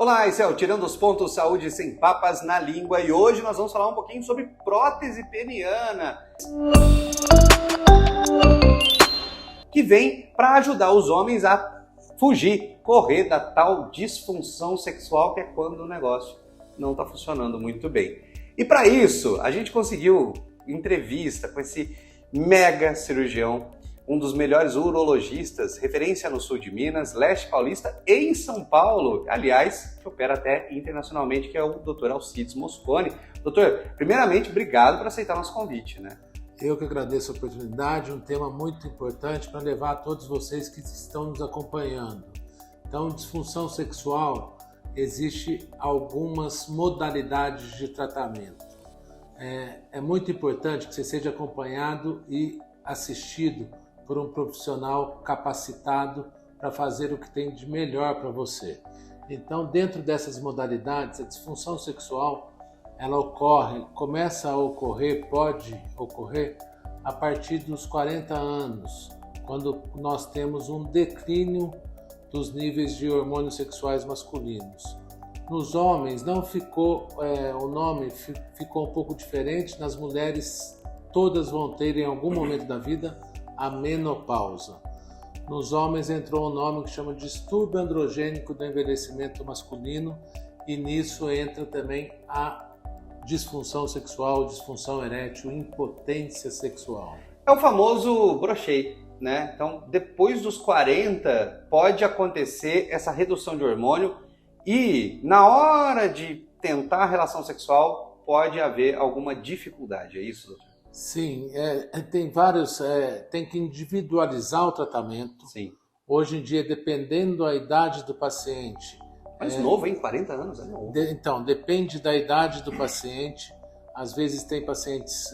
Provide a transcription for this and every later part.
Olá, esse é o Tirando os Pontos Saúde Sem Papas na Língua e hoje nós vamos falar um pouquinho sobre prótese peniana, que vem para ajudar os homens a correr da tal disfunção sexual, que é quando o negócio não está funcionando muito bem. E para isso, a gente conseguiu entrevista com esse mega cirurgião, um dos melhores urologistas, referência no sul de Minas, leste paulista e em São Paulo, aliás, que opera até internacionalmente, que é o Dr. Alcides Mosconi. Doutor, primeiramente, obrigado por aceitar nosso convite, né? Eu que agradeço a oportunidade, um tema muito importante para levar a todos vocês que estão nos acompanhando. Então, disfunção sexual, existe algumas modalidades de tratamento. É muito importante que você seja acompanhado e assistido por um profissional capacitado para fazer o que tem de melhor para você. Então, dentro dessas modalidades, a disfunção sexual, ela começa a ocorrer, pode ocorrer a partir dos 40 anos, quando nós temos um declínio dos níveis de hormônios sexuais masculinos. Nos homens não ficou, o nome ficou um pouco diferente, nas mulheres todas vão ter em algum momento da vida a menopausa. Nos homens entrou um nome que chama de distúrbio androgênico do envelhecimento masculino e nisso entra também a disfunção sexual, disfunção erétil, impotência sexual. É o famoso brochei, né? Então, depois dos 40, pode acontecer essa redução de hormônio e na hora de tentar a relação sexual pode haver alguma dificuldade, é isso, doutor? Sim, tem que individualizar o tratamento. Sim. Hoje em dia, dependendo da idade do paciente... Mas novo, hein? 40 anos é novo. Então, depende da idade do paciente. Às vezes tem pacientes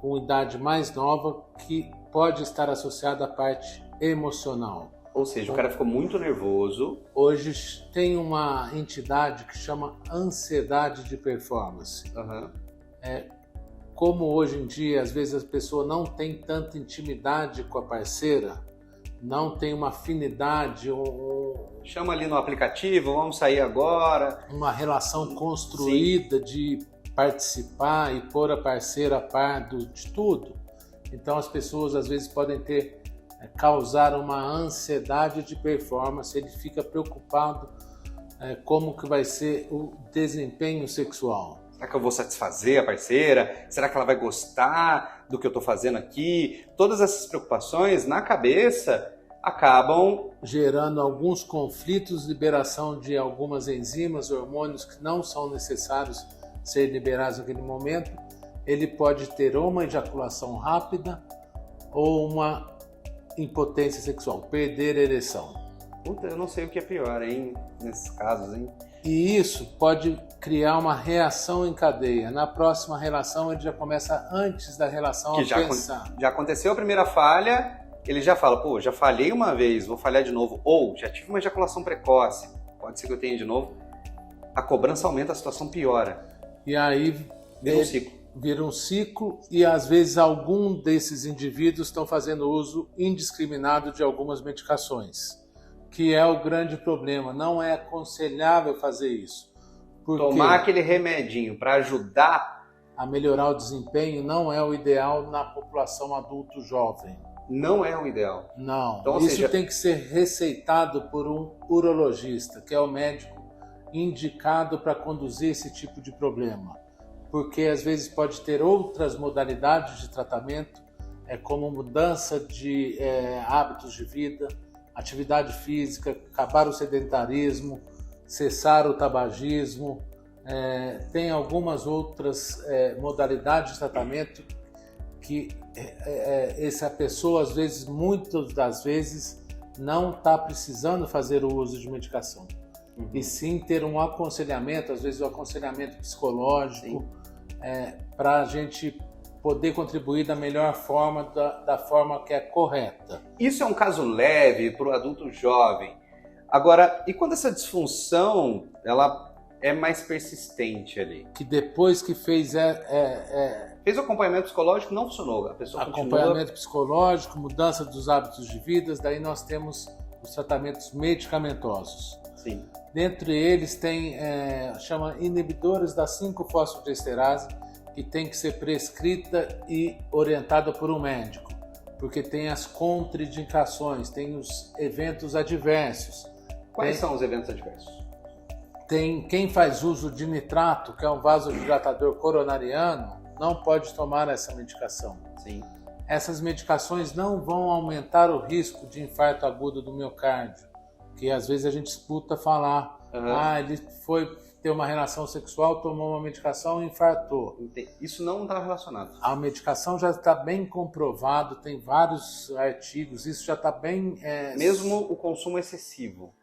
com idade mais nova que pode estar associada à parte emocional. Ou seja, o cara ficou muito nervoso. Hoje tem uma entidade que chama ansiedade de performance. Uhum. Como hoje em dia, às vezes a pessoa não tem tanta intimidade com a parceira, não tem uma afinidade, chama ali no aplicativo, vamos sair agora. Uma relação construída. Sim. De participar e pôr a parceira a par de tudo. Então as pessoas às vezes podem causar uma ansiedade de performance, ele fica preocupado como que vai ser o desempenho sexual. Será que eu vou satisfazer a parceira? Será que ela vai gostar do que eu estou fazendo aqui? Todas essas preocupações na cabeça acabam gerando alguns conflitos, liberação de algumas enzimas, hormônios que não são necessários ser liberados naquele momento. Ele pode ter ou uma ejaculação rápida ou uma impotência sexual, perder a ereção. Puta, eu não sei o que é pior, hein, nesses casos, hein? E isso pode criar uma reação em cadeia. Na próxima relação, ele já começa antes da relação a pensar. Já aconteceu a primeira falha, ele já fala, pô, já falhei uma vez, vou falhar de novo. Ou, já tive uma ejaculação precoce, pode ser que eu tenha de novo. A cobrança aumenta, a situação piora. E aí vira um ciclo. Vira um ciclo e às vezes algum desses indivíduos estão fazendo uso indiscriminado de algumas medicações, que é o grande problema. Não é aconselhável fazer isso. Tomar aquele remedinho para ajudar a melhorar o desempenho não é o ideal na população adulto jovem. Não é o ideal. Não. Então, isso tem que ser receitado por um urologista, que é o médico indicado para conduzir esse tipo de problema. Porque às vezes pode ter outras modalidades de tratamento, como mudança de hábitos de vida, atividade física, acabar o sedentarismo, cessar o tabagismo. Tem algumas outras modalidades de tratamento que essa pessoa, às vezes, muitas das vezes, não está precisando fazer o uso de medicação. Uhum. E sim ter um aconselhamento, às vezes um aconselhamento psicológico, para a gente poder contribuir da melhor forma, da forma que é correta. Isso é um caso leve para o adulto jovem. Agora, e quando essa disfunção ela é mais persistente ali? Que depois que fez fez o acompanhamento psicológico, não funcionou. A pessoa acompanhamento psicológico, mudança dos hábitos de vida, daí nós temos os tratamentos medicamentosos. Sim. Dentre eles tem, chama inibidores da 5-fosfodiesterase, que tem que ser prescrita e orientada por um médico, porque tem as contraindicações, tem os eventos adversos. Quais são os eventos adversos? Tem quem faz uso de nitrato, que é um vasodilatador coronariano, não pode tomar essa medicação. Sim. Essas medicações não vão aumentar o risco de infarto agudo do miocárdio, que às vezes a gente escuta falar, ele foi ter uma relação sexual, tomou uma medicação e infartou. Isso não está relacionado. A medicação já está bem comprovado, tem vários artigos, isso já está bem... Mesmo o consumo excessivo?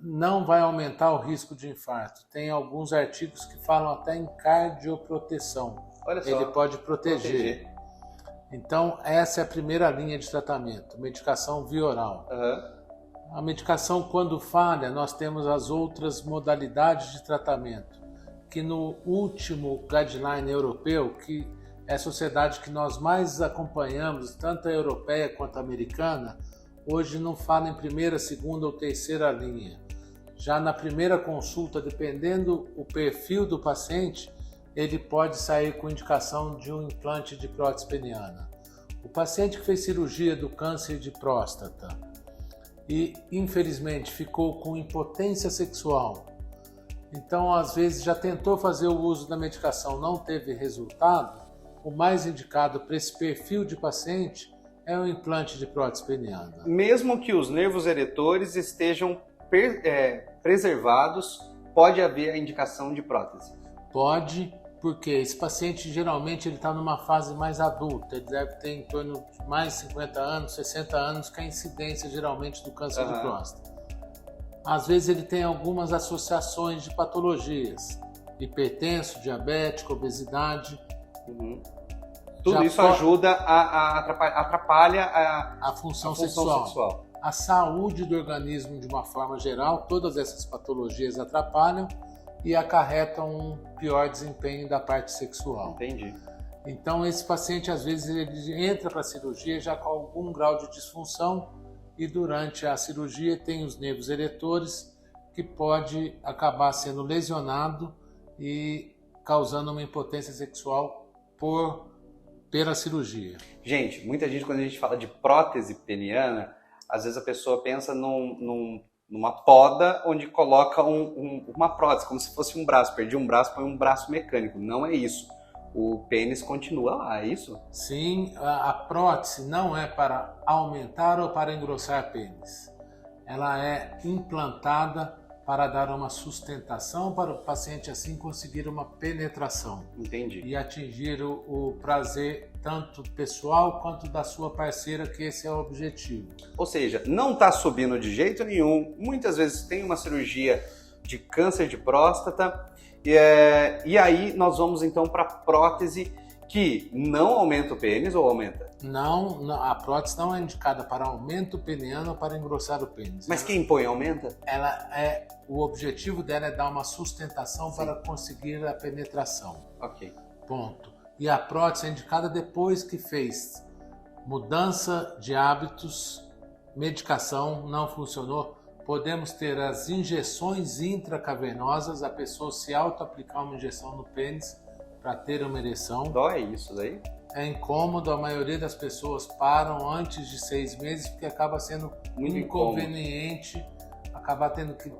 Não vai aumentar o risco de infarto. Tem alguns artigos que falam até em cardioproteção. Olha só, ele pode proteger. Então, essa é a primeira linha de tratamento, medicação via oral. A medicação, quando falha, nós temos as outras modalidades de tratamento, que no último guideline europeu, que é a sociedade que nós mais acompanhamos, tanto a europeia quanto a americana, hoje não fala em primeira, segunda ou terceira linha. Já na primeira consulta, dependendo do perfil do paciente, ele pode sair com indicação de um implante de prótese peniana. O paciente que fez cirurgia do câncer de próstata e, infelizmente, ficou com impotência sexual, então, às vezes, já tentou fazer o uso da medicação, não teve resultado, o mais indicado para esse perfil de paciente é o implante de prótese peniana. Mesmo que os nervos eretores estejam preservados, pode haver a indicação de prótese? Pode, porque esse paciente geralmente ele está numa fase mais adulta, ele deve ter em torno de mais de 50 anos, 60 anos, que é a incidência geralmente do câncer de próstata. Às vezes ele tem algumas associações de patologias, hipertenso, diabético, obesidade. Tudo isso ajuda atrapalha a função sexual. A saúde do organismo de uma forma geral, todas essas patologias atrapalham e acarretam um pior desempenho da parte sexual. Entendi. Então esse paciente às vezes ele entra para a cirurgia já com algum grau de disfunção e durante a cirurgia tem os nervos eretores que pode acabar sendo lesionado e causando uma impotência sexual pela cirurgia. Gente, muita gente quando a gente fala de prótese peniana, às vezes a pessoa pensa numa poda onde coloca uma prótese, como se fosse um braço. Perdi um braço, põe um braço mecânico. Não é isso. O pênis continua lá, é isso? Sim, a prótese não é para aumentar ou para engrossar pênis. Ela é implantada para dar uma sustentação para o paciente assim conseguir uma penetração. Entendi. E atingir o prazer tanto pessoal quanto da sua parceira, que esse é o objetivo. Ou seja, não está subindo de jeito nenhum. Muitas vezes tem uma cirurgia de câncer de próstata e aí nós vamos então para a prótese que não aumenta o pênis ou aumenta? Não, a prótese não é indicada para aumento peniano ou para engrossar o pênis. Mas quem põe aumenta? O objetivo dela é dar uma sustentação para conseguir a penetração. Ok. Ponto. E a prótese é indicada depois que fez mudança de hábitos, medicação, não funcionou. Podemos ter as injeções intracavernosas, a pessoa se auto-aplicar uma injeção no pênis para ter uma ereção. Dói isso daí? É incômodo, a maioria das pessoas param antes de 6 meses porque acaba sendo muito inconveniente, acabar tendo que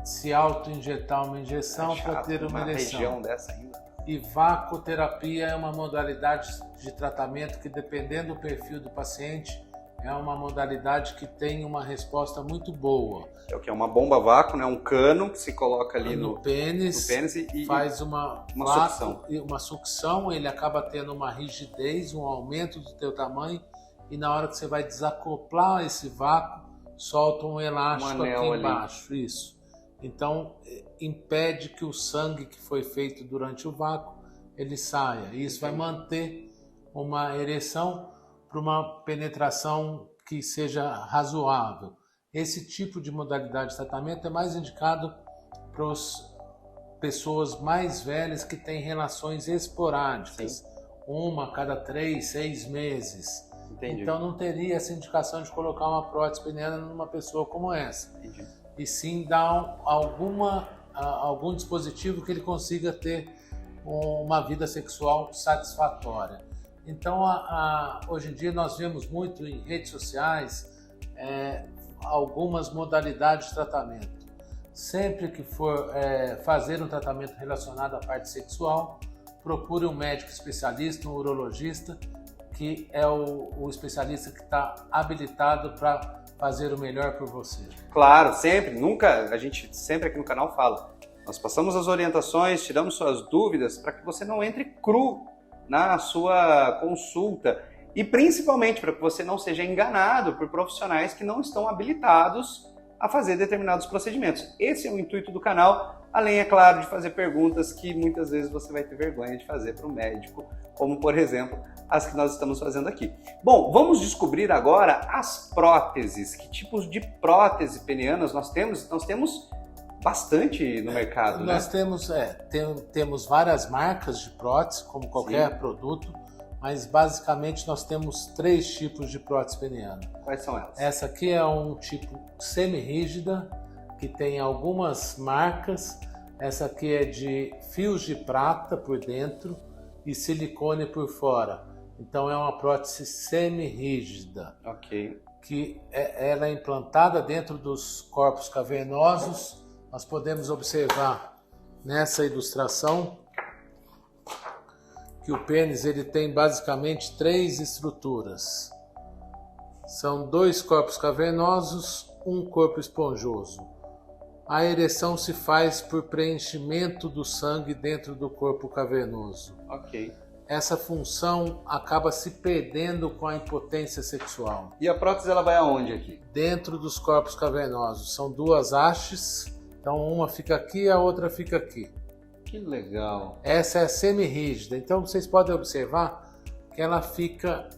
se auto-injetar uma injeção para ter uma ereção. Região dessa ainda. E vacoterapia é uma modalidade de tratamento que, dependendo do perfil do paciente, é uma modalidade que tem uma resposta muito boa. É o que é uma bomba vácuo, né? Um cano que se coloca ali no pênis e faz uma sucção. Uma sucção, ele acaba tendo uma rigidez, um aumento do teu tamanho, e na hora que você vai desacoplar esse vácuo, solta um elástico aqui embaixo. Isso. Então, impede que o sangue que foi feito durante o vácuo, ele saia. E isso vai manter uma ereção para uma penetração que seja razoável. Esse tipo de modalidade de tratamento é mais indicado para as pessoas mais velhas que têm relações esporádicas. Sim. Uma a cada 3, 6 meses. Entendi. Então não teria essa indicação de colocar uma prótese peniana numa pessoa como essa. Entendi. e sim dar algum dispositivo que ele consiga ter uma vida sexual satisfatória. Então, hoje em dia nós vemos muito em redes sociais algumas modalidades de tratamento. Sempre que for fazer um tratamento relacionado à parte sexual, procure um médico especialista, um urologista, que é o especialista que está habilitado para fazer o melhor por você. Claro, sempre, a gente sempre aqui no canal fala, nós passamos as orientações, tiramos suas dúvidas para que você não entre cru na sua consulta e principalmente para que você não seja enganado por profissionais que não estão habilitados a fazer determinados procedimentos. Esse é o intuito do canal, além, é claro, de fazer perguntas que muitas vezes você vai ter vergonha de fazer para o médico, como, por exemplo, as que nós estamos fazendo aqui. Bom, vamos descobrir agora as próteses. Que tipos de prótese penianas nós temos? Nós temos bastante no mercado, né? Nós temos várias marcas de prótese, como qualquer produto, mas basicamente nós temos 3 tipos de prótese peniana. Quais são elas? Essa aqui é um tipo semi-rígida, que tem algumas marcas. Essa aqui é de fios de prata por dentro e silicone por fora. Então é uma prótese semi-rígida. Ok. Que ela é implantada dentro dos corpos cavernosos. Nós podemos observar nessa ilustração que o pênis ele tem basicamente 3 estruturas. São 2 corpos cavernosos, um corpo esponjoso. A ereção se faz por preenchimento do sangue dentro do corpo cavernoso. Ok. Essa função acaba se perdendo com a impotência sexual. E a prótese ela vai aonde aqui? Dentro dos corpos cavernosos. São 2 hastes, então uma fica aqui e a outra fica aqui. Que legal. Essa é semi-rígida, então vocês podem observar que ela fica...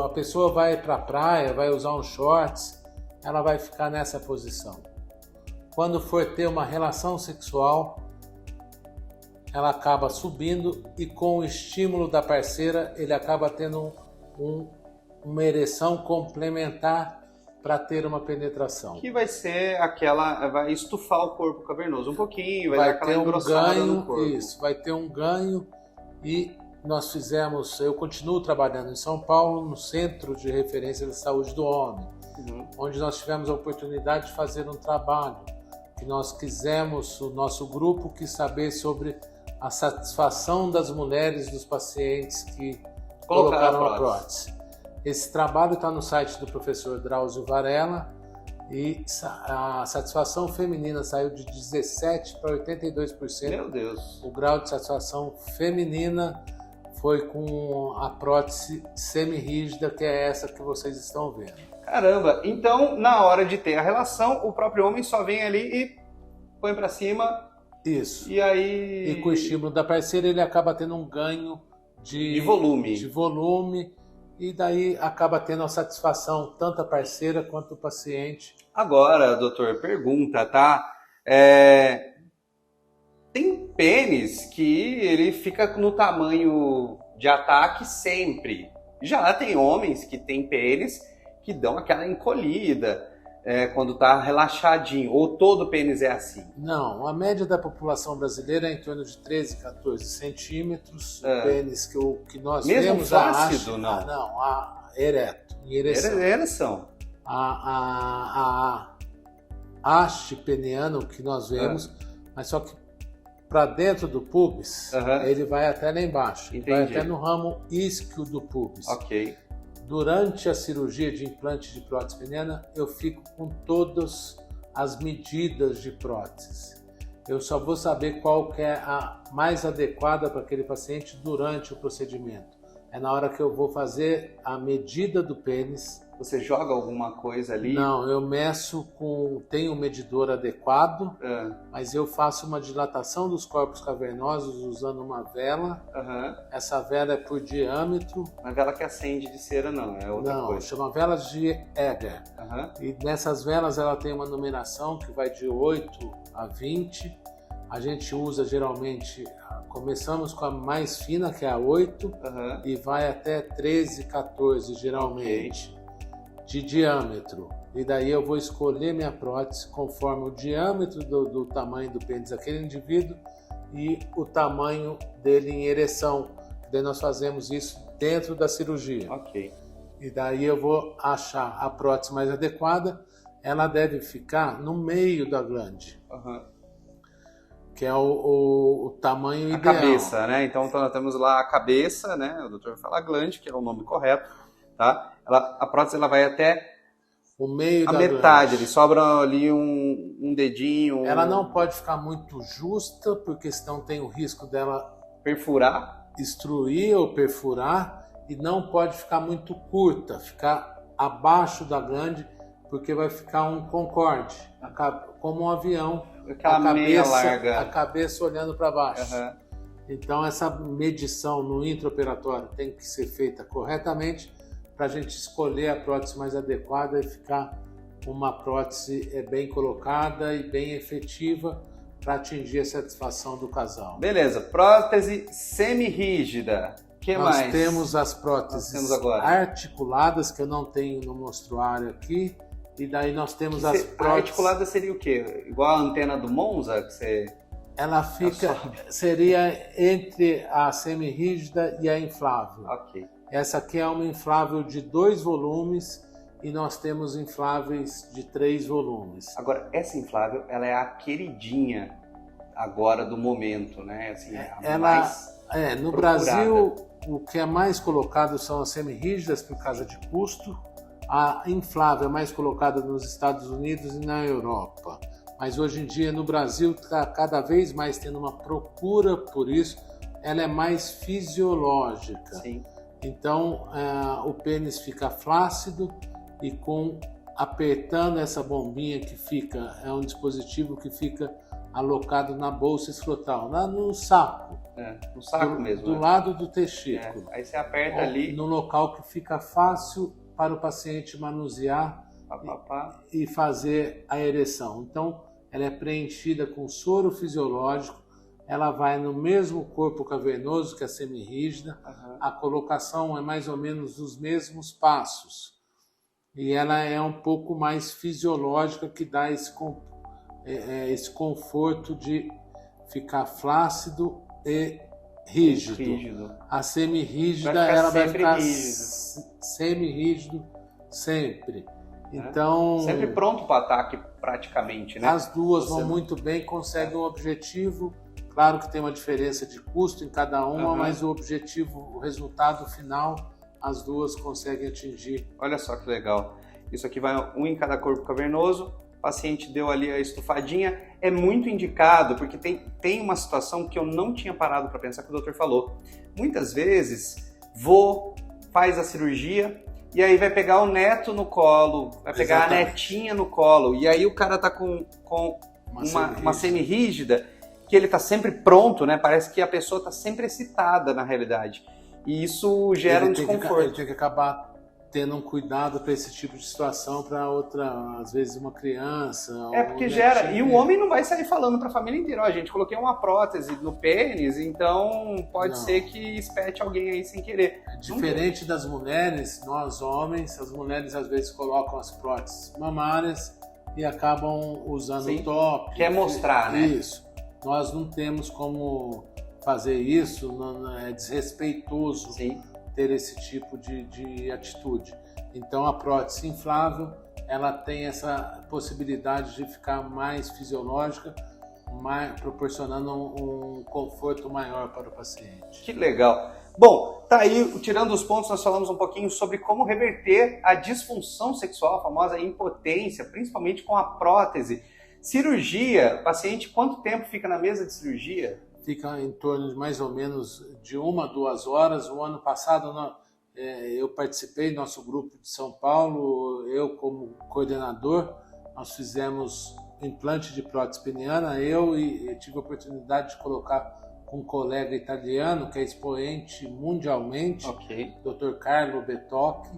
A pessoa vai para a praia, vai usar um shorts, ela vai ficar nessa posição. Quando for ter uma relação sexual, ela acaba subindo e com o estímulo da parceira, ele acaba tendo uma ereção complementar para ter uma penetração. Que vai ser vai estufar o corpo cavernoso um pouquinho, vai dar aquela engrossada no corpo. Isso, vai ter um ganho e eu continuo trabalhando em São Paulo, no Centro de Referência de Saúde do Homem, onde nós tivemos a oportunidade de fazer um trabalho que nós quisemos, o nosso grupo quis saber sobre a satisfação das mulheres, dos pacientes que colocaram a prótese. Esse trabalho está no site do professor Drauzio Varela e a satisfação feminina saiu de 17% para 82%. Meu Deus! O grau de satisfação feminina foi com a prótese semi-rígida, que é essa que vocês estão vendo. Caramba! Então, na hora de ter a relação, o próprio homem só vem ali e põe para cima. Isso. E aí... E com o estímulo da parceira, ele acaba tendo um ganho de volume. E daí acaba tendo a satisfação, tanto a parceira quanto o paciente. Agora, doutor, pergunta, tá? Tem pênis que ele fica no tamanho de ataque sempre. Já tem homens que têm pênis que dão aquela encolhida quando tá relaxadinho. Ou todo pênis é assim? Não, a média da população brasileira é em torno de 13, 14 centímetros. O pênis que nós mesmo vemos... flácido, não? Não, ereto, em ereção. Ereção. A haste peniana, o que nós vemos, mas só que para dentro do pubis, ele vai até lá embaixo. Entendi. Vai até no ramo isquio do pubis. Ok. Durante a cirurgia de implante de prótese peniana, eu fico com todas as medidas de prótese. Eu só vou saber qual que é a mais adequada para aquele paciente durante o procedimento. É na hora que eu vou fazer a medida do pênis. Você joga alguma coisa ali? Não, eu meço tenho um medidor adequado, mas eu faço uma dilatação dos corpos cavernosos usando uma vela. Essa vela é por diâmetro. Uma vela que acende de cera não, é outra coisa. Não, chama velas de Egger. E nessas velas ela tem uma numeração que vai de 8 a 20. A gente usa geralmente, começamos com a mais fina, que é a 8, e vai até 13, 14 geralmente. De diâmetro. E daí eu vou escolher minha prótese conforme o diâmetro do tamanho do pênis daquele indivíduo e o tamanho dele em ereção. Daí nós fazemos isso dentro da cirurgia. Ok. E daí eu vou achar a prótese mais adequada. Ela deve ficar no meio da glande, que é o tamanho ideal. A cabeça, né? Então nós temos lá a cabeça, né? O doutor vai falar glande, que é o nome correto, tá? A prótese ela vai até o meio a da metade, glande. ele sobra ali um dedinho. Ela não pode ficar muito justa, porque senão tem o risco dela perfurar, destruir ou perfurar, e não pode ficar muito curta, ficar abaixo da glande, porque vai ficar um concorde, como um avião, aquela meia larga, a cabeça olhando para baixo. Então essa medição no intraoperatório tem que ser feita corretamente para a gente escolher a prótese mais adequada e ficar uma prótese bem colocada e bem efetiva para atingir a satisfação do casal. Beleza, prótese semi-rígida. Que Nós mais? temos as próteses articuladas, que eu não tenho no mostruário aqui, e daí nós temos as próteses... A articulada seria o quê? Igual a antena do Monza? Que você... Ela seria entre a semi-rígida e a inflável. Ok. Essa aqui é uma inflável de 2 volumes e nós temos infláveis de 3 volumes. Agora, essa inflável, ela é a queridinha agora do momento, né? Assim, no Brasil, o que é mais colocado são as semi-rígidas por causa de custo. A inflável é mais colocada nos Estados Unidos e na Europa. Mas hoje em dia no Brasil está cada vez mais tendo uma procura por isso. Ela é mais fisiológica. Sim. Então o pênis fica flácido e apertando essa bombinha que fica, é um dispositivo que fica alocado na bolsa escrotal, lá no saco. No saco mesmo. Do lado do testículo. Aí você aperta ali. No local que fica fácil para o paciente manusear e fazer a ereção. Então, ela é preenchida com soro fisiológico, ela vai no mesmo corpo cavernoso que a semi-rígida, a colocação é mais ou menos os mesmos passos. E ela é um pouco mais fisiológica, que dá esse conforto de ficar flácido e rígido. A semi-rígida ela vai ficar semi-rígido sempre. Então, sempre pronto para o ataque praticamente, né? As duas vão muito bem, conseguem um objetivo. Claro que tem uma diferença de custo em cada uma, mas o objetivo, o resultado final, as duas conseguem atingir. Olha só que legal. Isso aqui vai um em cada corpo cavernoso. O paciente deu ali a estufadinha. É muito indicado, porque tem uma situação que eu não tinha parado para pensar, que o doutor falou. Muitas vezes, faz a cirurgia, e aí vai pegar o neto no colo, vai pegar a netinha no colo, e aí o cara tá com uma semi-rígida, que ele tá sempre pronto, né? Parece que a pessoa tá sempre excitada na realidade. E isso gera um desconforto. Ele tem que acabar tendo um cuidado para esse tipo de situação, para outra, às vezes uma criança. Porque gera. E o homem não vai sair falando para a família inteira: ó, gente, coloquei uma prótese no pênis, então pode ser que espete alguém aí sem querer. Diferente das mulheres, nós homens, as mulheres às vezes colocam as próteses mamárias e acabam usando o top. Quer mostrar, né? Isso. Nós não temos como fazer isso, é desrespeitoso ter esse tipo de atitude. Então a prótese inflável, ela tem essa possibilidade de ficar mais fisiológica, proporcionando um conforto maior para o paciente. Que legal! Bom, tá aí, tirando os pontos, nós falamos um pouquinho sobre como reverter a disfunção sexual, a famosa impotência, principalmente com a prótese. Cirurgia, paciente, quanto tempo fica na mesa de cirurgia? Fica em torno de mais ou menos de 1 a 2 horas. O ano passado eu participei, nosso grupo de São Paulo, eu como coordenador, nós fizemos implante de prótese peniana, e tive a oportunidade de colocar com um colega italiano, que é expoente mundialmente, Dr. Carlo Betocchi.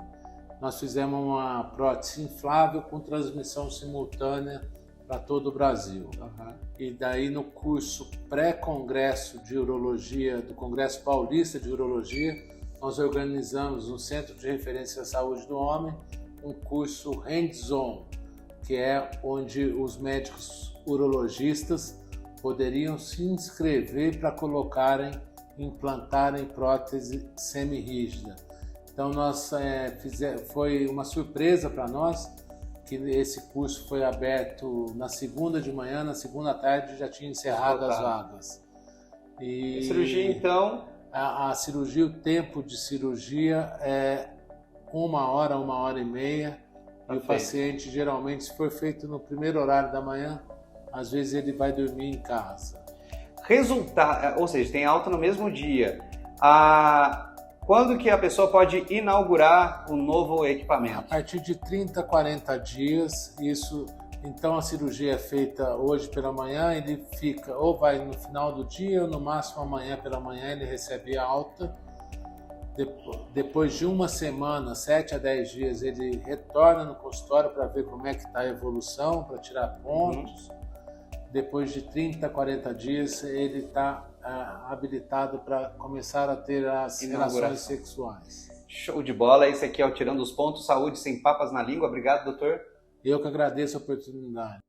Nós fizemos uma prótese inflável com transmissão simultânea para todo o Brasil. E daí no curso pré-congresso de urologia, do Congresso Paulista de Urologia, nós organizamos no Centro de Referência à Saúde do Homem um curso hands-on, que é onde os médicos urologistas poderiam se inscrever para implantarem prótese semi-rígida. Então foi uma surpresa para nós que esse curso foi aberto na segunda de manhã, na segunda à tarde já tinha encerrado as vagas. E a cirurgia então? A cirurgia, o tempo de cirurgia é 1 hora, 1h30. E o paciente, geralmente, se for feito no primeiro horário da manhã, às vezes ele vai dormir em casa. Ou seja, tem alta no mesmo dia. Quando que a pessoa pode inaugurar o novo equipamento? A partir de 30, 40 dias, então a cirurgia é feita hoje pela manhã, ele fica, ou vai no final do dia, ou no máximo amanhã pela manhã ele recebe a alta. Depois de uma semana, 7 a 10 dias, ele retorna no consultório para ver como é que está a evolução, para tirar pontos. Depois de 30, 40 dias, ele está habilitado para começar a ter as relações sexuais. Show de bola, esse aqui é o Tirando os Pontos, saúde sem papas na língua. Obrigado, doutor. Eu que agradeço a oportunidade.